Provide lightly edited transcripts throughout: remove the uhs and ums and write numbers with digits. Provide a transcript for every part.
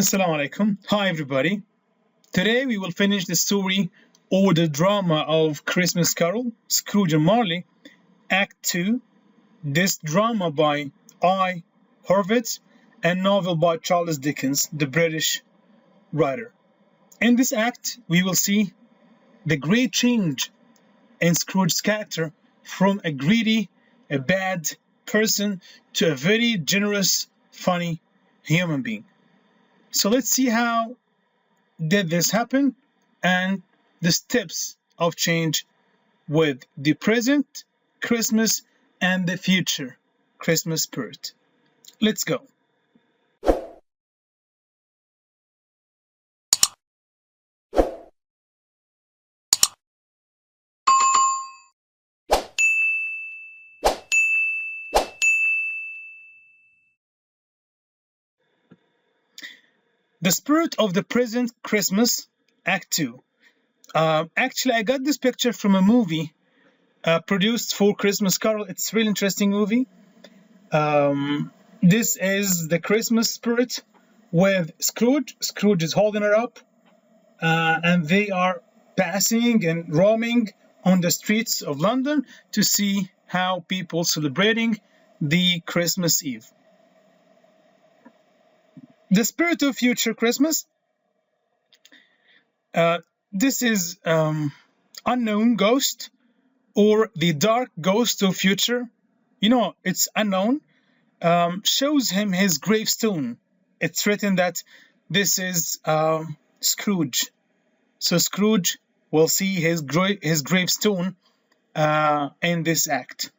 Assalamu alaikum. Hi everybody. Today we will finish the story or the drama of Christmas Carol, Scrooge and Marley, Act 2. This drama by Horovitz and novel by Charles Dickens, the British writer. In this act, we will see the great change in Scrooge's character from a greedy, a bad person to a very generous, funny human being. So let's see how did this happen and the steps of change with the present Christmas and the future Christmas spirit. Let's go. The spirit of the present Christmas, Act 2. Actually, I got this picture from a movie produced for Christmas Carol. It's a really interesting movie. This is the Christmas spirit with Scrooge. Scrooge is holding her up, and they are passing and roaming on the streets of London to see how people celebrating the Christmas Eve. The spirit of future Christmas. This is unknown ghost or the dark ghost of future. It's unknown. Shows him his gravestone. It's written that this is Scrooge. So Scrooge will see his gravestone in this act.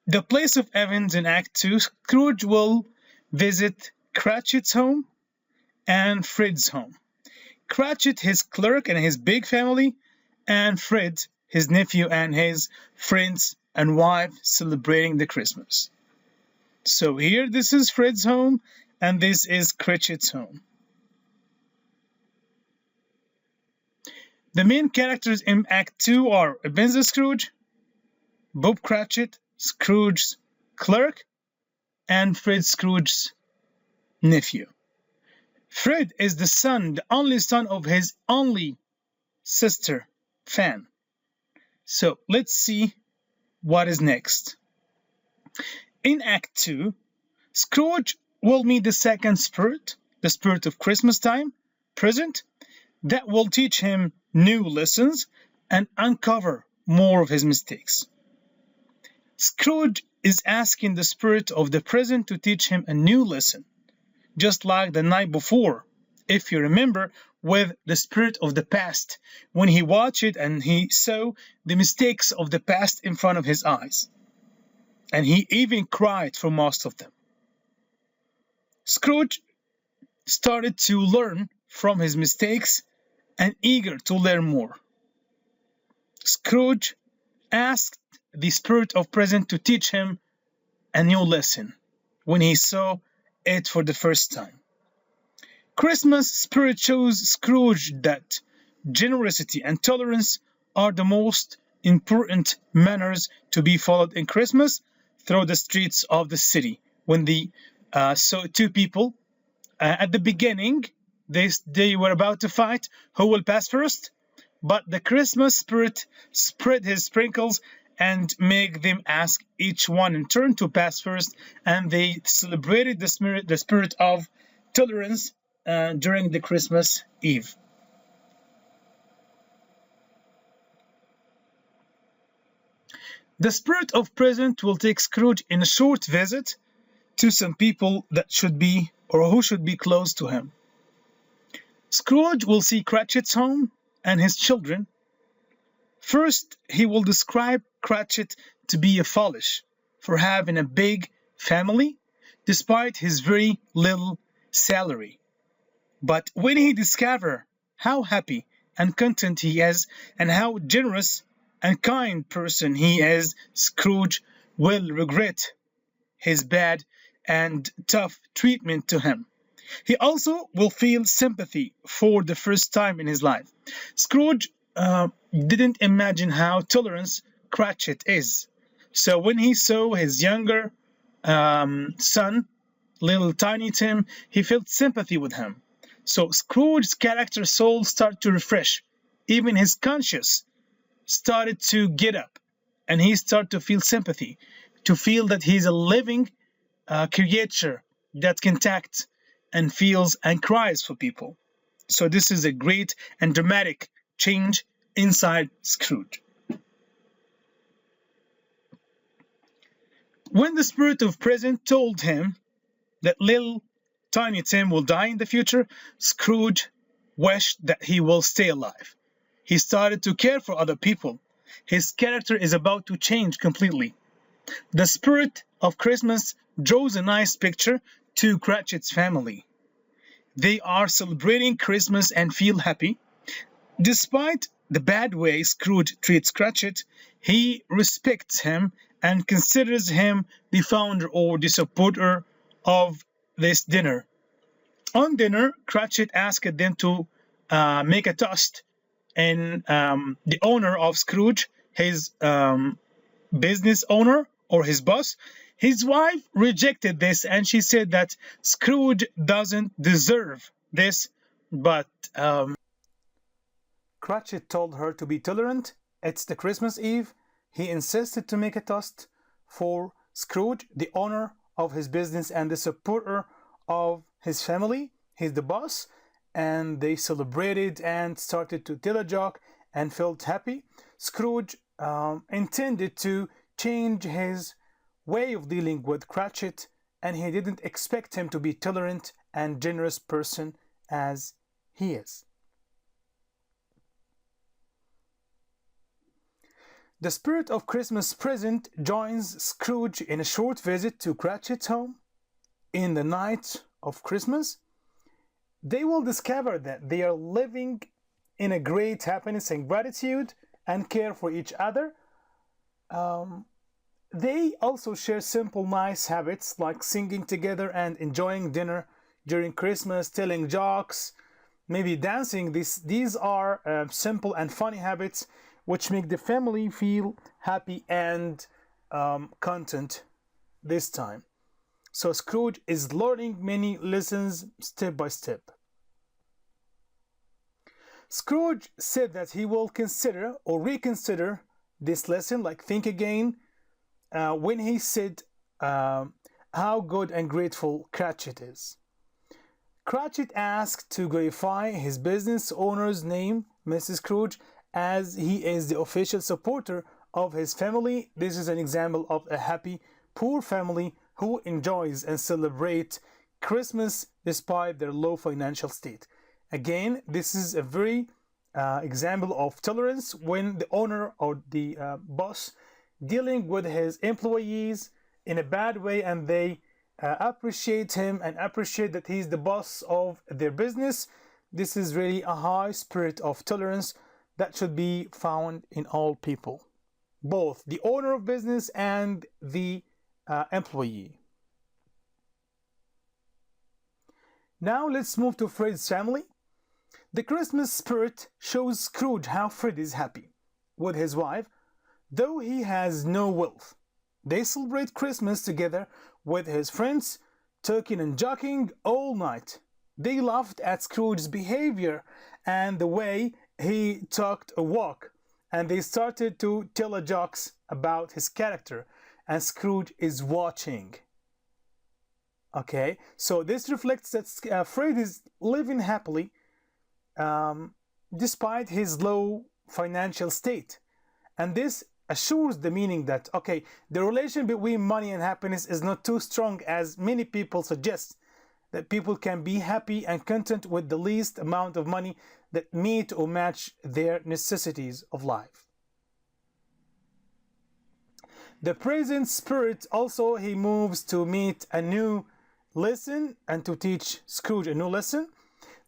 The place of events in Act 2, Scrooge will visit Cratchit's home and Fred's home. Cratchit, his clerk and his big family, and Fred, his nephew and his friends and wife celebrating the Christmas. So here, this is Fred's home and this is Cratchit's home. The main characters in Act 2 are Ebenezer Scrooge, Bob Cratchit, Scrooge's clerk, and Fred Scrooge's nephew. Fred is the only son of his only sister, Fan. So let's see what is next. In Act 2, Scrooge will meet the second spirit, the spirit of Christmas time, present, that will teach him new lessons and uncover more of his mistakes. Scrooge is asking the spirit of the present to teach him a new lesson, just like the night before, if you remember, with the spirit of the past, when he watched it and he saw the mistakes of the past in front of his eyes. And he even cried for most of them. Scrooge started to learn from his mistakes and eager to learn more. Scrooge asked the spirit of present to teach him a new lesson when he saw it for the first time. Christmas spirit shows Scrooge that generosity and tolerance are the most important manners to be followed in Christmas through the streets of the city. When they saw two people at the beginning, they were about to fight who will pass first, but the Christmas spirit spread his sprinkles and make them ask each one in turn to pass first, and they celebrated the spirit of tolerance during the Christmas Eve. The spirit of present will take Scrooge in a short visit to some people that should be or who should be close to him. Scrooge will see Cratchit's home and his children. First, he will describe Cratchit to be a foolish for having a big family despite his very little salary. But when he discovers how happy and content he is and how generous and kind person he is, Scrooge will regret his bad and tough treatment to him. He also will feel sympathy for the first time in his life. Scrooge didn't imagine how tolerant Cratchit is. So when he saw his younger son, little Tiny Tim, he felt sympathy with him. So Scrooge's character soul started to refresh. Even his conscience started to get up, and he started to feel sympathy, to feel that he's a living creature that can act and feels and cries for people. So this is a great and dramatic change inside Scrooge. When the spirit of present told him that little Tiny Tim will die in the future, Scrooge wished that he will stay alive. He started to care for other people. His character is about to change completely. The spirit of Christmas draws a nice picture to Cratchit's family. They are celebrating Christmas and feel happy. Despite the bad way Scrooge treats Cratchit, he respects him and considers him the founder or the supporter of this dinner. On dinner, Cratchit asked them to make a toast in the owner of Scrooge, his business owner or his boss. His wife rejected this and she said that Scrooge doesn't deserve this, but Cratchit told her to be tolerant. It's the Christmas Eve. He insisted to make a toast for Scrooge, the owner of his business and the supporter of his family. He's the boss, and they celebrated and started to tell a joke and felt happy. Scrooge intended to change his way of dealing with Cratchit, and he didn't expect him to be tolerant and generous person as he is. The spirit of Christmas present joins Scrooge in a short visit to Cratchit's home. In the night of Christmas, they will discover that they are living in a great happiness and gratitude and care for each other. They also share simple, nice habits like singing together and enjoying dinner during Christmas, telling jokes, maybe dancing. These are simple and funny habits which make the family feel happy and content this time. So Scrooge is learning many lessons step by step. Scrooge said that he will consider or reconsider this lesson, like think again, when he said how good and grateful Cratchit is. Cratchit asked to glorify his business owner's name, Mrs. Scrooge, as he is the official supporter of his family. This is an example of a happy, poor family who enjoys and celebrate Christmas despite their low financial state. Again, this is a very example of tolerance when the owner or the boss dealing with his employees in a bad way, and they appreciate him and appreciate that he's the boss of their business. This is really a high spirit of tolerance that should be found in all people, both the owner of business and the employee. Now let's move to Fred's family. The Christmas spirit shows Scrooge how Fred is happy with his wife, though he has no wealth. They celebrate Christmas together with his friends, talking and joking all night. They laughed at Scrooge's behavior and the way he talked a walk, and they started to tell jokes about his character, and Scrooge is watching. Okay, so this reflects that Fred is living happily despite his low financial state, and this assures the meaning that, okay, the relation between money and happiness is not too strong as many people suggest, that people can be happy and content with the least amount of money that meet or match their necessities of life. The present spirit also, he moves to meet a new lesson and to teach Scrooge a new lesson.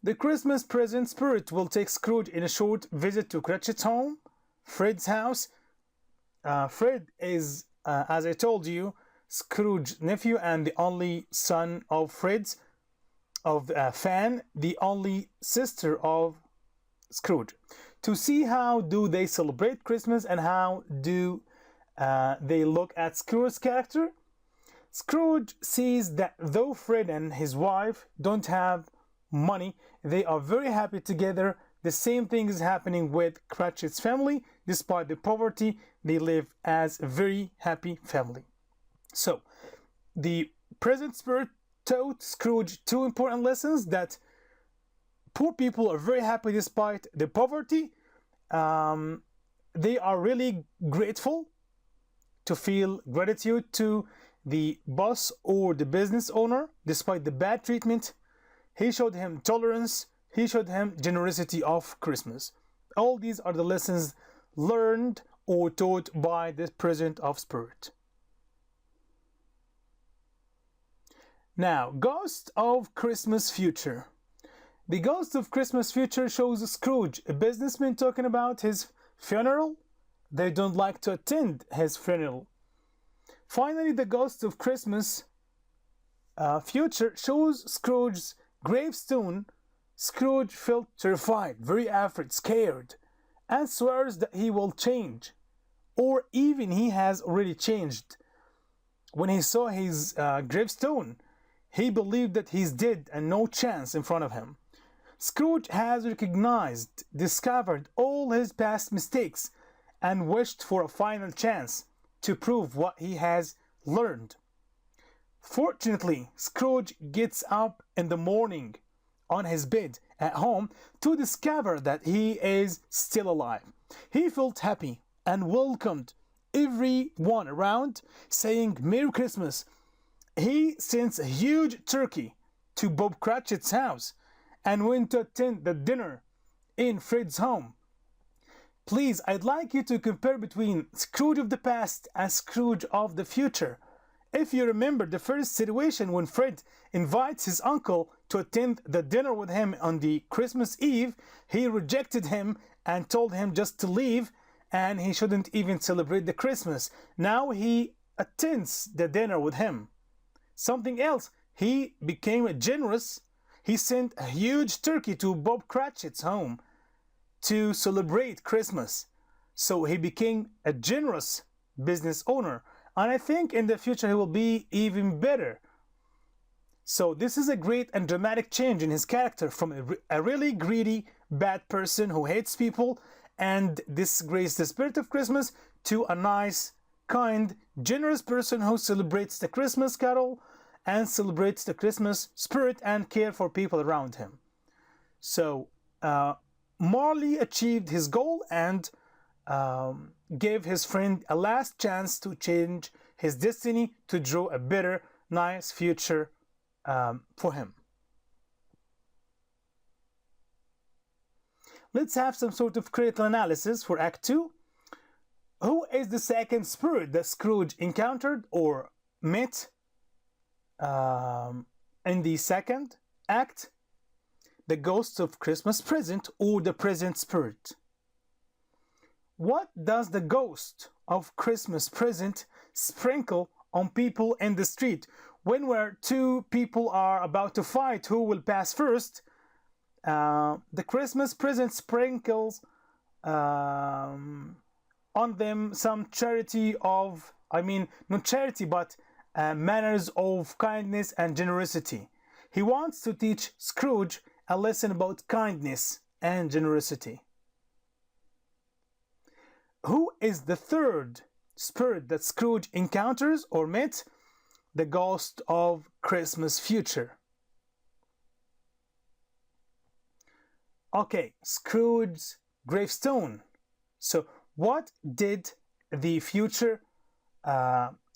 The Christmas present spirit will take Scrooge in a short visit to Cratchit's home, Fred's house. Fred is, as I told you, Scrooge's nephew and the only son of Fan, the only sister of Scrooge, to see how do they celebrate Christmas and how do they look at Scrooge's character. Scrooge sees that though Fred and his wife don't have money, they are very happy together. The same thing is happening with Cratchit's family. Despite the poverty, they live as a very happy family. So, the present spirit taught Scrooge two important lessons: that poor people are very happy despite the poverty. They are really grateful to feel gratitude to the boss or the business owner despite the bad treatment. He showed him tolerance. He showed him generosity of Christmas. All these are the lessons learned or taught by the present of spirit. Now, Ghost of Christmas Future. The Ghost of Christmas Future shows Scrooge, a businessman, talking about his funeral. They don't like to attend his funeral. Finally, the Ghost of Christmas Future shows Scrooge's gravestone. Scrooge felt terrified, very afraid, scared, and swears that he will change, or even he has already changed. When he saw his gravestone, he believed that he's dead and no chance in front of him. Scrooge has recognized, discovered all his past mistakes, and wished for a final chance to prove what he has learned. Fortunately, Scrooge gets up in the morning on his bed at home to discover that he is still alive. He felt happy and welcomed everyone around, saying Merry Christmas. He sent a huge turkey to Bob Cratchit's house and went to attend the dinner in Fred's home. Please, I'd like you to compare between Scrooge of the past and Scrooge of the future. If you remember the first situation when Fred invites his uncle to attend the dinner with him on the Christmas Eve, he rejected him and told him just to leave and he shouldn't even celebrate the Christmas. Now he attends the dinner with him. Something else, he became generous. He sent a huge turkey to Bob Cratchit's home to celebrate Christmas. So he became a generous business owner. And I think in the future he will be even better. So this is a great and dramatic change in his character from a really greedy, bad person who hates people and disgraces the spirit of Christmas to a nice, kind, generous person who celebrates the Christmas carol and celebrates the Christmas spirit and care for people around him. So Marley achieved his goal and gave his friend a last chance to change his destiny to draw a better, nice future for him. Let's have some sort of critical analysis for Act 2. Who is the second spirit that Scrooge encountered or met in the second act? The ghost of Christmas present or the present spirit. What does the ghost of Christmas present sprinkle on people in the street? When where two people are about to fight who will pass first, the Christmas present sprinkles on them some charity of, not charity, but manners of kindness and generosity. He wants to teach Scrooge a lesson about kindness and generosity. Who is the third spirit that Scrooge encounters or met? The ghost of Christmas future. Okay, Scrooge's gravestone. So what did the future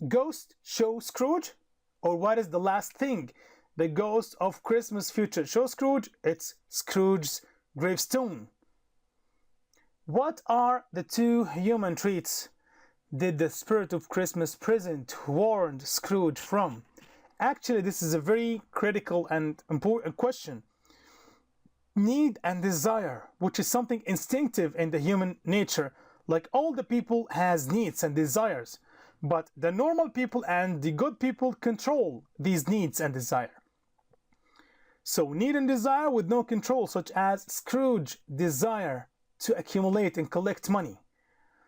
ghost show Scrooge? Or what is the last thing the ghost of Christmas future shows Scrooge? It's Scrooge's gravestone. What are the two human traits did the spirit of Christmas present warn Scrooge from? Actually, this is a very critical and important question. Need and desire, which is something instinctive in the human nature. Like all the people has needs and desires, but the normal people and the good people control these needs and desire. So need and desire with no control, such as Scrooge desire to accumulate and collect money.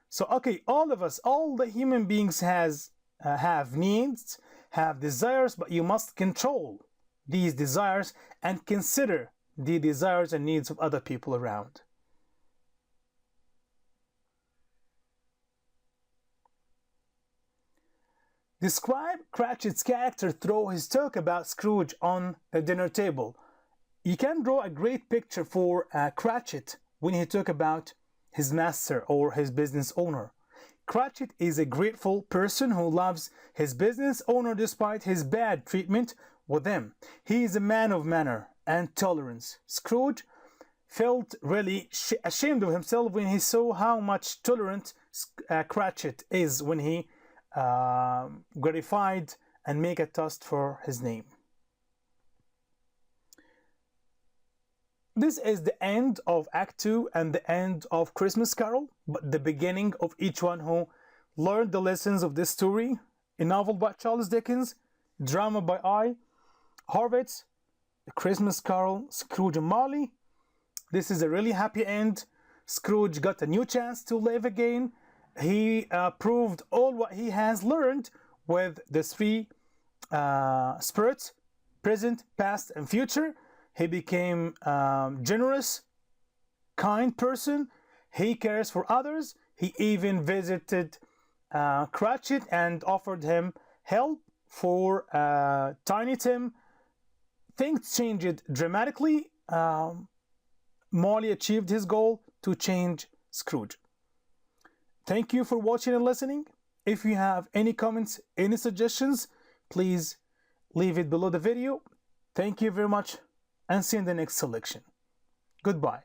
So okay, all of us, all the human beings have needs, have desires, but you must control these desires and consider the desires and needs of other people around. Describe Cratchit's character through his talk about Scrooge on the dinner table. You can draw a great picture for Cratchit when he talk about his master or his business owner. Cratchit is a grateful person who loves his business owner despite his bad treatment with him. He is a man of manner and tolerance. Scrooge felt really ashamed of himself when he saw how much tolerant Cratchit is when he gratified and make a toast for his name. This is the end of Act 2 and the end of Christmas Carol, but the beginning of each one who learned the lessons of this story. A novel by Charles Dickens, drama by Horovitz, The Christmas Carol, Scrooge and Marley. This is a really happy end. Scrooge got a new chance to live again. He proved all what he has learned with the three spirits, present, past, and future. He became generous, kind person. He cares for others. He even visited Cratchit and offered him help for Tiny Tim. Things changed dramatically. Marley achieved his goal to change Scrooge. Thank you for watching and listening. If you have any comments, any suggestions, please leave it below the video. Thank you very much and see you in the next selection. Goodbye.